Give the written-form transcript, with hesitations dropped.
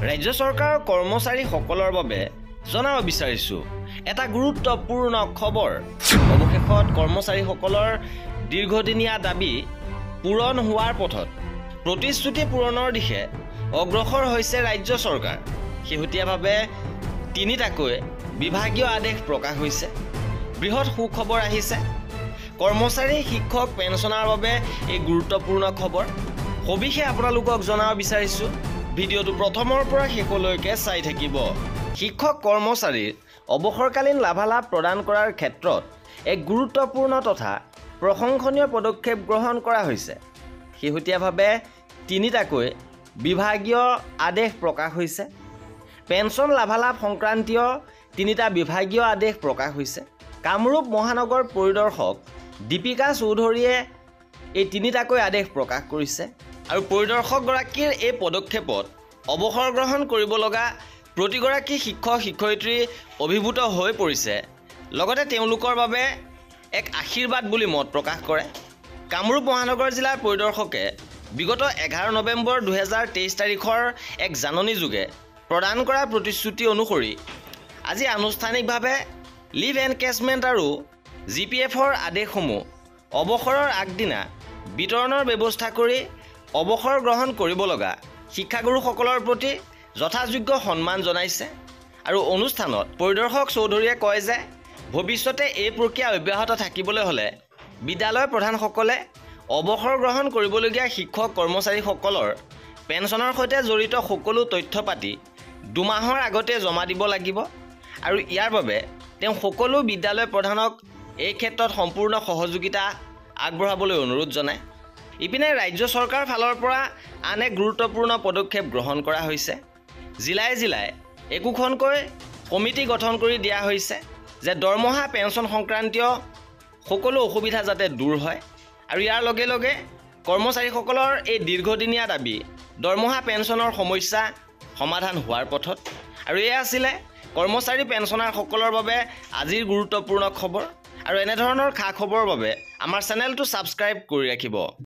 ৰাজ্য চৰকাৰৰ কৰ্মচাৰীসকলৰ বাবে জনাব বিচাৰিছো এটা গুৰুত্বপূৰ্ণ খবৰ। অৱশেষত কৰ্মচাৰীসকলৰ দীৰ্ঘদিনীয়া দাবী পূৰণ হোৱাৰ পথত প্ৰতিশ্ৰুতি পূৰণৰ দিশে অগ্ৰসৰ হৈছে ৰাজ্য চৰকাৰ। শেহতীয়াভাৱে তিনিটাকৈ বিভাগীয় আদেশ প্ৰকাশ হৈছে। বৃহৎ সুখবৰ আহিছে। কৰ্মচাৰী, শিক্ষক, পেঞ্চনাৰ বাবে এই গুৰুত্বপূৰ্ণ খবৰ। সবিশেষ আপোনালোকক জনাব বিচাৰিছো। ভিডিঅ'টো প্ৰথমৰ পৰা শেষলৈকে চাই থাকিব। শিক্ষক কৰ্মচাৰীৰ অৱসৰকালীন লাভালাভ প্ৰদান কৰাৰ ক্ষেত্ৰত এক গুৰুত্বপূৰ্ণ তথা প্ৰশংসনীয় পদক্ষেপ গ্ৰহণ কৰা হৈছে। শেহতীয়াভাৱে তিনিটাকৈ বিভাগীয় আদেশ প্ৰকাশ হৈছে। পেঞ্চন লাভালাভ সংক্ৰান্তীয় তিনিটা বিভাগীয় আদেশ প্ৰকাশ হৈছে। কামৰূপ মহানগৰ পৰিদৰ্শক দীপিকা চৌধুৰীয়ে এই তিনিটাকৈ আদেশ প্ৰকাশ কৰিছে আৰু পৰিদৰ্শকগৰাকীৰ এই পদক্ষেপত অৱসৰ গ্ৰহণ কৰিব লগা প্ৰতিগৰাকী শিক্ষক শিক্ষয়িত্ৰী অভিভূত হৈ পৰিছে। লগতে তেওঁলোকৰ বাবে এক আশীৰ্বাদ বুলি মত প্ৰকাশ কৰে। কামৰূপ মহানগৰ জিলাৰ পৰিদৰ্শকে বিগত 11 নৱেম্বৰ 2023 তাৰিখৰ এক জাননীযোগে প্ৰদান কৰা প্ৰতিশ্ৰুতি অনুসৰি আজি আনুষ্ঠানিকভাৱে লিভ এনকেচমেণ্ট আৰু GPFৰ আদেশসমূহ অৱসৰৰ আগদিনা বিতৰণৰ ব্যৱস্থা কৰি অৱসৰ গ্ৰহণ কৰিব লগা শিক্ষাগুৰুসকলৰ প্ৰতি যথাযোগ্য সন্মান জনাইছে। আৰু অনুষ্ঠানত পৰিদৰ্শক চৌধুৰীয়ে কয় যে ভৱিষ্যতে এই প্ৰক্ৰিয়া অব্যাহত থাকিবলৈ হ'লে বিদ্যালয় প্ৰধানসকলে অৱসৰ গ্ৰহণ কৰিবলগীয়া শিক্ষক কৰ্মচাৰীসকলৰ পেঞ্চনৰ সৈতে জড়িত সকলো তথ্য পাতি 2 মাহৰ আগতে জমা দিব লাগিব। আৰু ইয়াৰ বাবে তেওঁ সকলো বিদ্যালয় প্ৰধানক এই ক্ষেত্ৰত সম্পূৰ্ণ সহযোগিতা আগবঢ়াবলৈ অনুৰোধ জনায়। ইপিনে ৰাজ্য চৰকাৰৰ ফালৰ পৰা আন এক গুৰুত্বপূৰ্ণ পদক্ষেপ গ্ৰহণ কৰা হৈছে। জিলাই জিলাই একোখনকৈ কমিটি গঠন কৰি দিয়া হৈছে যে দৰমহা পেঞ্চন সংক্ৰান্তীয় সকলো অসুবিধা যাতে দূৰ হয়। আৰু ইয়াৰ লগে লগে কৰ্মচাৰীসকলৰ এই দীৰ্ঘদিনীয়া দাবী দৰমহা পেঞ্চনৰ সমস্যা সমাধান হোৱাৰ পথত। আৰু এয়া আছিলে কৰ্মচাৰী পেঞ্চনাৰসকলৰ বাবে আজিৰ গুৰুত্বপূৰ্ণ খবৰ। আৰু এনেধৰণৰ খা খবৰৰ বাবে আমাৰ চেনেলটো ছাবস্ক্ৰাইব কৰি ৰাখিব।